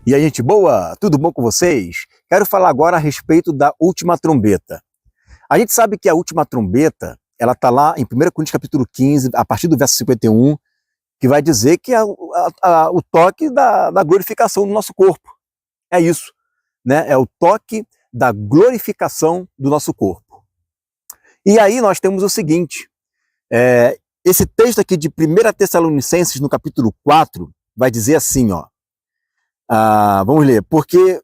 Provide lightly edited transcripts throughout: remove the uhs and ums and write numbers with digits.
E aí, gente boa, tudo bom com vocês? Quero falar agora a respeito da última trombeta. A gente sabe que a última trombeta, ela está lá em 1 Coríntios capítulo 15, a partir do verso 51, que vai dizer que é o toque da glorificação do nosso corpo. É isso, né? É o toque da glorificação do nosso corpo. E aí nós temos o seguinte, esse texto aqui de 1 Tessalonicenses, no capítulo 4, vai dizer assim, ó. Vamos ler, porque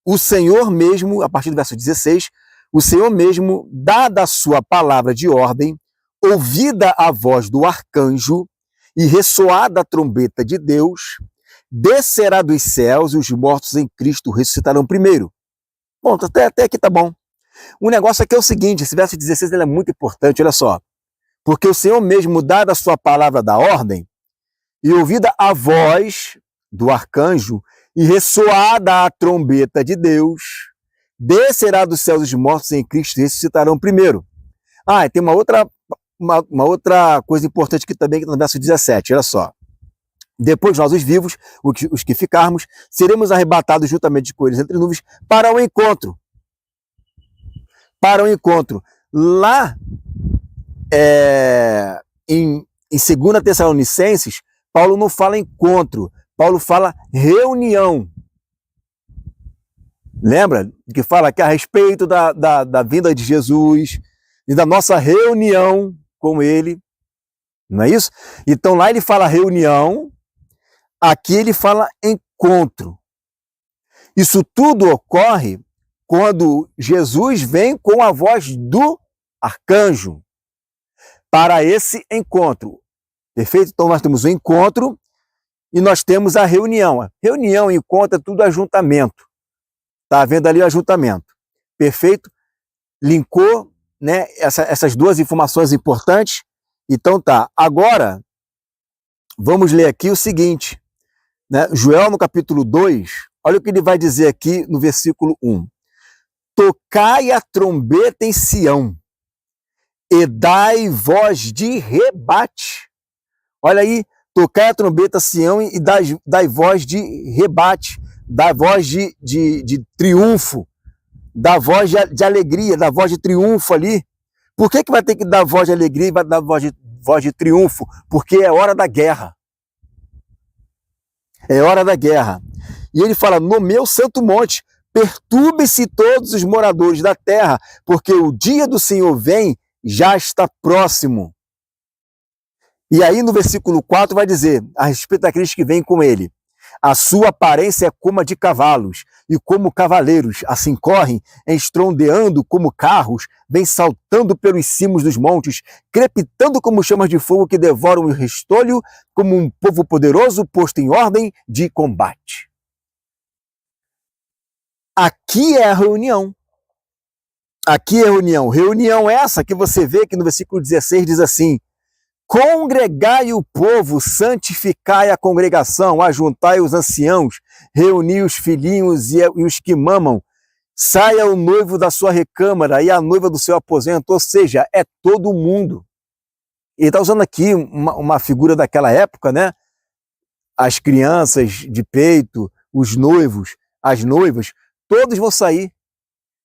o Senhor mesmo, a partir do verso 16, o Senhor mesmo, dada a sua palavra de ordem, ouvida a voz do arcanjo e ressoada a trombeta de Deus, descerá dos céus e os mortos em Cristo ressuscitarão primeiro. Bom, até aqui tá bom. O negócio aqui é o seguinte, esse verso 16 ele é muito importante, olha só. Porque o Senhor mesmo, dada a sua palavra da ordem, e ouvida a voz do arcanjo, e ressoada a trombeta de Deus, descerá dos céus os mortos em Cristo e ressuscitarão primeiro. E tem uma outra coisa importante aqui também, que está no verso 17, olha só. Depois nós, os vivos, os que ficarmos, seremos arrebatados juntamente com eles entre nuvens para o encontro. Para o encontro. Lá, em 2 Tessalonicenses, Paulo não fala encontro, Paulo fala reunião. Lembra que fala aqui a respeito da vinda de Jesus e da nossa reunião com ele, não é isso? Então lá ele fala reunião, aqui ele fala encontro. Isso tudo ocorre quando Jesus vem com a voz do arcanjo para esse encontro. Perfeito? Então nós temos o encontro e nós temos a reunião. Reunião e encontro é tudo ajuntamento. Está vendo ali o ajuntamento. Perfeito? Linkou, né, essas duas informações importantes. Então tá. Agora, vamos ler aqui o seguinte. Né? Joel, no capítulo 2, olha o que ele vai dizer aqui no versículo 1. Tocai a trombeta em Sião e dai voz de rebate. Olha aí, tocai a trombeta em Sião e dai voz de rebate, dá voz de triunfo, dá voz de alegria, dá voz de triunfo ali. Por que vai ter que dar voz de alegria e vai dar voz de triunfo? Porque é hora da guerra. É hora da guerra. E ele fala, no meu santo monte, perturbem-se todos os moradores da terra, porque o dia do Senhor vem, já está próximo. E aí no versículo 4 vai dizer, a respeito daqueles que vêm com ele, a sua aparência é como a de cavalos, e como cavaleiros, assim correm, estrondeando como carros, vem saltando pelos cimos dos montes, crepitando como chamas de fogo que devoram o restolho, como um povo poderoso posto em ordem de combate. Aqui é a reunião. Aqui é a reunião. Reunião essa que você vê que no versículo 16 diz assim, congregai o povo, santificai a congregação, ajuntai os anciãos, reuni os filhinhos e os que mamam, saia o noivo da sua recâmara e a noiva do seu aposento, ou seja, é todo mundo. Ele está usando aqui uma figura daquela época, né? As crianças de peito, os noivos, as noivas, todos vão sair.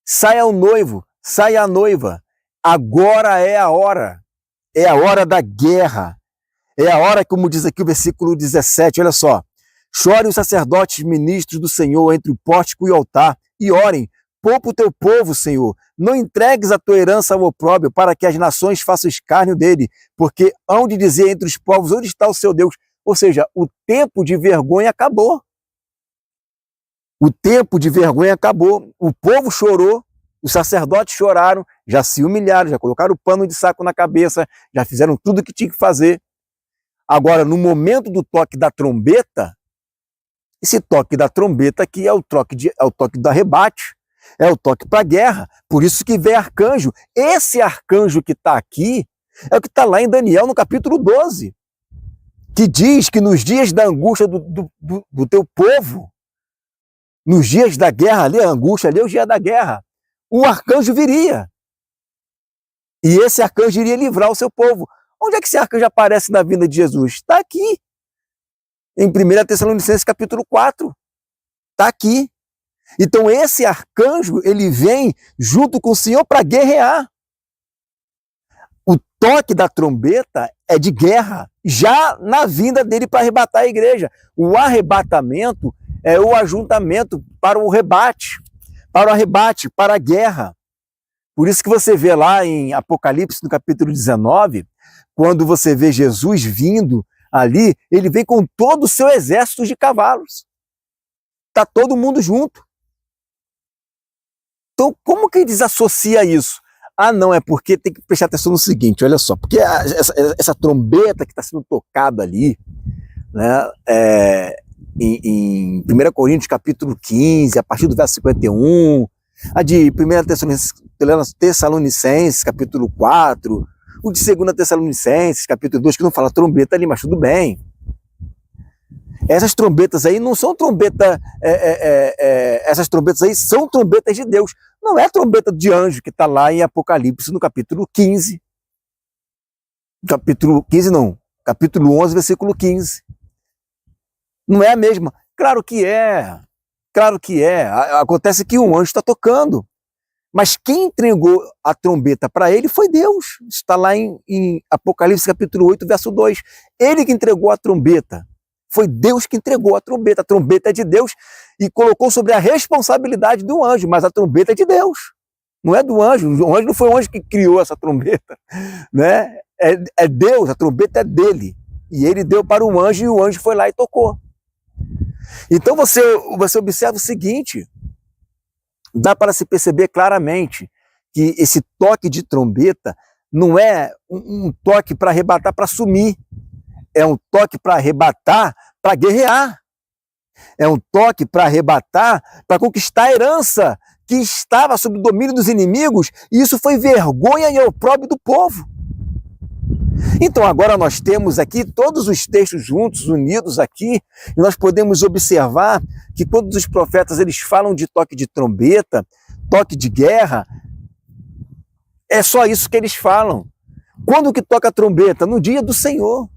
Saia o noivo, saia a noiva, agora é a hora. É a hora da guerra. É a hora, como diz aqui o versículo 17, olha só. Chore os sacerdotes ministros do Senhor entre o pórtico e o altar, e orem, poupa o teu povo, Senhor. Não entregues a tua herança ao opróbrio, para que as nações façam escárnio dele, porque hão de dizer entre os povos, onde está o seu Deus? Ou seja, o tempo de vergonha acabou. O tempo de vergonha acabou. O povo chorou, os sacerdotes choraram, já se humilharam, já colocaram o pano de saco na cabeça, já fizeram tudo o que tinha que fazer. Agora, no momento do toque da trombeta, esse toque da trombeta aqui é o toque do arrebate, é o toque para a guerra. Por isso que vem arcanjo. Esse arcanjo que está aqui é o que está lá em Daniel, no capítulo 12, que diz que nos dias da angústia do teu povo, nos dias da guerra ali, a angústia ali é o dia da guerra, o arcanjo viria. E esse arcanjo iria livrar o seu povo. Onde é que esse arcanjo aparece na vinda de Jesus? Está aqui. Em 1 Tessalonicenses capítulo 4. Está aqui. Então esse arcanjo, ele vem junto com o Senhor para guerrear. O toque da trombeta é de guerra, já na vinda dele para arrebatar a igreja. O arrebatamento é o ajuntamento para o rebate, para a guerra. Por isso que você vê lá em Apocalipse, no capítulo 19, quando você vê Jesus vindo ali, ele vem com todo o seu exército de cavalos. Está todo mundo junto. Então, como que eles associam isso? Ah, não, é porque tem que prestar atenção no seguinte, olha só, porque essa trombeta que está sendo tocada ali, né, em 1 Coríntios capítulo 15, a partir do verso 51, a de 1 Tessalonicenses capítulo 4, o de 2 Tessalonicenses capítulo 2, que não fala trombeta ali, mas tudo bem. Essas trombetas aí não são trombetas, essas trombetas aí são trombetas de Deus. Não é trombeta de anjo que está lá em Apocalipse no capítulo 15. Capítulo 15 não, capítulo 11, versículo 15. Não é a mesma. Claro que é. Claro que é. Acontece que um anjo está tocando. Mas quem entregou a trombeta para ele foi Deus. Está lá em Apocalipse capítulo 8, verso 2. Ele que entregou a trombeta. Foi Deus que entregou a trombeta. A trombeta é de Deus e colocou sobre a responsabilidade do anjo, mas a trombeta é de Deus. Não é do anjo. O anjo não foi o anjo que criou essa trombeta, né? É Deus, a trombeta é dele. E ele deu para o anjo e o anjo foi lá e tocou. Então você observa o seguinte, dá para se perceber claramente que esse toque de trombeta não é um toque para arrebatar, para sumir. É um toque para arrebatar, para guerrear. É um toque para arrebatar, para conquistar a herança que estava sob o domínio dos inimigos, e isso foi vergonha e opróbrio do povo. Então agora nós temos aqui todos os textos juntos, unidos aqui, e nós podemos observar que quando os profetas eles falam de toque de trombeta, toque de guerra, é só isso que eles falam. Quando que toca a trombeta? No dia do Senhor.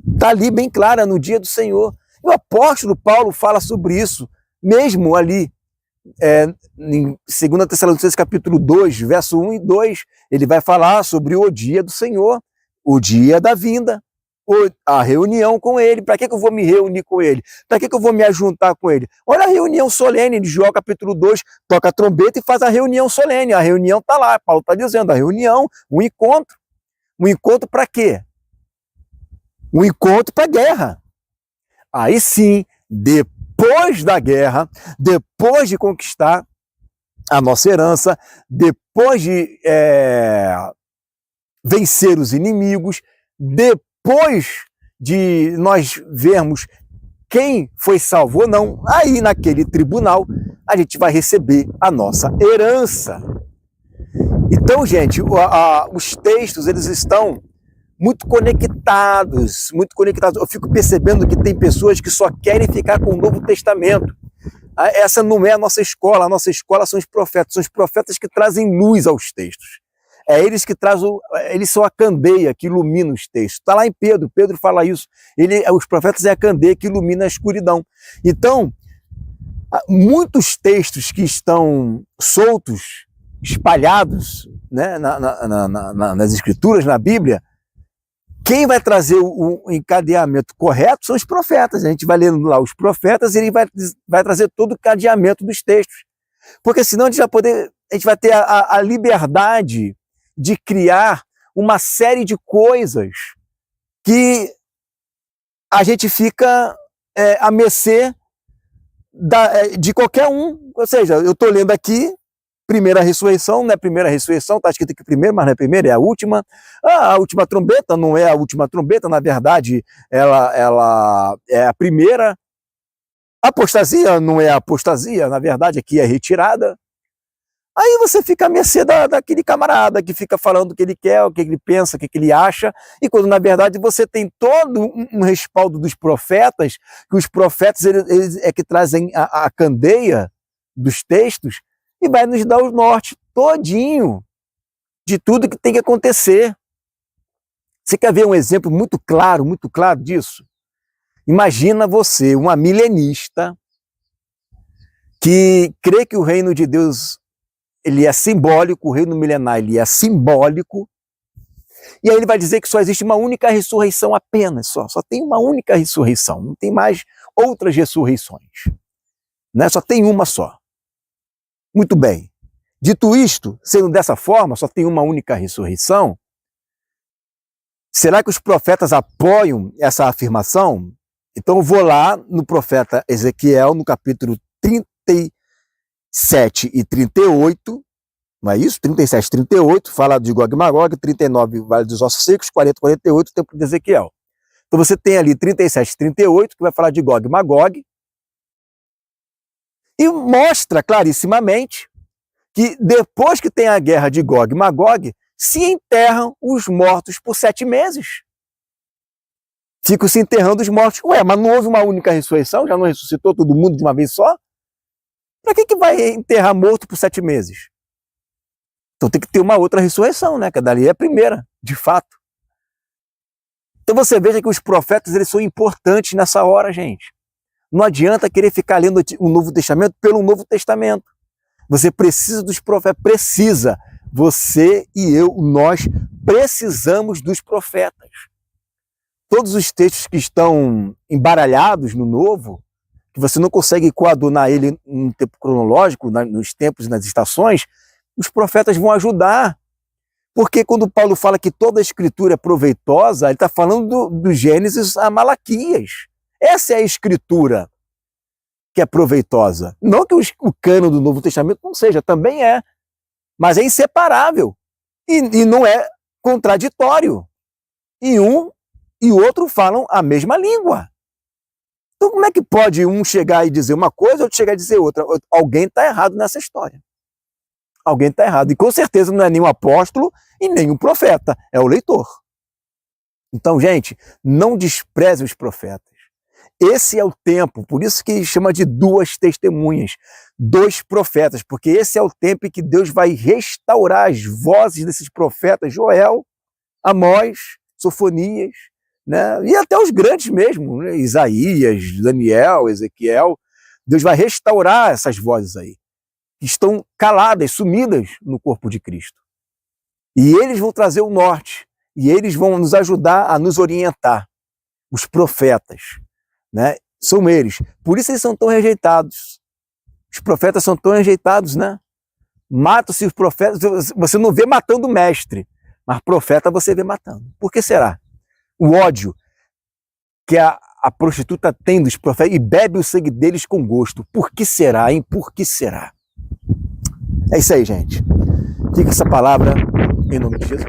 Está ali bem clara, no dia do Senhor. E o apóstolo Paulo fala sobre isso, mesmo ali, em 2 Tessalonicenses capítulo 2, verso 1 e 2, ele vai falar sobre o dia do Senhor, o dia da vinda, a reunião com ele. Para que eu vou me reunir com ele? Para que eu vou me ajuntar com ele? Olha a reunião solene de João capítulo 2, toca a trombeta e faz a reunião solene. A reunião está lá, Paulo está dizendo, a reunião, um encontro. Um encontro para quê? Um encontro para a guerra. Aí sim, depois da guerra, depois de conquistar a nossa herança, depois de vencer os inimigos, depois de nós vermos quem foi salvo ou não, aí naquele tribunal a gente vai receber a nossa herança. Então, gente, os textos eles estão muito conectados, muito conectados. Eu fico percebendo que tem pessoas que só querem ficar com o Novo Testamento. Essa não é a nossa escola são os profetas que trazem luz aos textos. É eles que trazem, eles são a candeia que ilumina os textos. Está lá em Pedro fala isso. Os profetas é a candeia que ilumina a escuridão. Então, muitos textos que estão soltos, espalhados, né, nas escrituras, na Bíblia, quem vai trazer o encadeamento correto são os profetas. A gente vai lendo lá os profetas e ele vai trazer todo o encadeamento dos textos. Porque senão a gente vai ter a liberdade de criar uma série de coisas que a gente fica à mercê de qualquer um. Ou seja, eu estou lendo aqui, primeira ressurreição, não é a primeira ressurreição, está escrito aqui primeiro, mas não é a primeira, é a última. A última trombeta não é a última trombeta, na verdade, ela é a primeira. Apostasia não é a apostasia, na verdade, aqui é retirada. Aí você fica à mercê daquele camarada que fica falando o que ele quer, o que ele pensa, o que ele acha, e quando na verdade você tem todo um respaldo dos profetas, que os profetas eles é que trazem a candeia dos textos, e vai nos dar o norte todinho de tudo que tem que acontecer. Você quer ver um exemplo muito claro disso? Imagina você, uma milenista, que crê que o reino de Deus ele é simbólico, o reino milenar ele é simbólico, e aí ele vai dizer que só existe uma única ressurreição apenas, só tem uma única ressurreição, não tem mais outras ressurreições, né? Só tem uma só. Muito bem. Dito isto, sendo dessa forma, só tem uma única ressurreição, será que os profetas apoiam essa afirmação? Então eu vou lá no profeta Ezequiel, no capítulo 37 e 38, não é isso? 37 e 38, fala de Gog e Magog, 39, Vale dos Ossos Secos, 40 e 48, o tempo de Ezequiel. Então você tem ali 37 e 38, que vai falar de Gog e Magog, e mostra clarissimamente que depois que tem a guerra de Gog e Magog, se enterram os mortos por 7 meses. Ficam se enterrando os mortos. Ué, mas não houve uma única ressurreição? Já não ressuscitou todo mundo de uma vez só? Para que vai enterrar morto por 7 meses? Então tem que ter uma outra ressurreição, né? Que dali é a primeira, de fato. Então você veja que os profetas eles são importantes nessa hora, gente. Não adianta querer ficar lendo o Novo Testamento pelo Novo Testamento. Você precisa dos profetas, precisa. Você e eu, nós precisamos dos profetas. Todos os textos que estão embaralhados no Novo, que você não consegue coadunar ele em tempo cronológico, nos tempos e nas estações, os profetas vão ajudar. Porque quando Paulo fala que toda a escritura é proveitosa, ele está falando do Gênesis a Malaquias. Essa é a escritura que é proveitosa. Não que o cânon do Novo Testamento não seja, também é. Mas é inseparável. E não é contraditório. E um e o outro falam a mesma língua. Então como é que pode um chegar e dizer uma coisa, outro chegar e dizer outra? Alguém está errado nessa história. Alguém está errado. E com certeza não é nenhum apóstolo e nenhum profeta, é o leitor. Então, gente, não despreze os profetas. Esse é o tempo, por isso que chama de 2 testemunhas, 2 profetas, porque esse é o tempo em que Deus vai restaurar as vozes desses profetas, Joel, Amós, Sofonias, né? E até os grandes mesmo, né? Isaías, Daniel, Ezequiel. Deus vai restaurar essas vozes aí, que estão caladas, sumidas no corpo de Cristo. E eles vão trazer o norte, e eles vão nos ajudar a nos orientar. Os profetas, né? São eles. Por isso eles são tão rejeitados. Os profetas são tão rejeitados, né? Matam-se os profetas, você não vê matando o mestre, mas profeta você vê matando. Por que será? O ódio que a prostituta tem dos profetas e bebe o sangue deles com gosto. Por que será, hein? Por que será? É isso aí, gente. Fica essa palavra em nome de Jesus.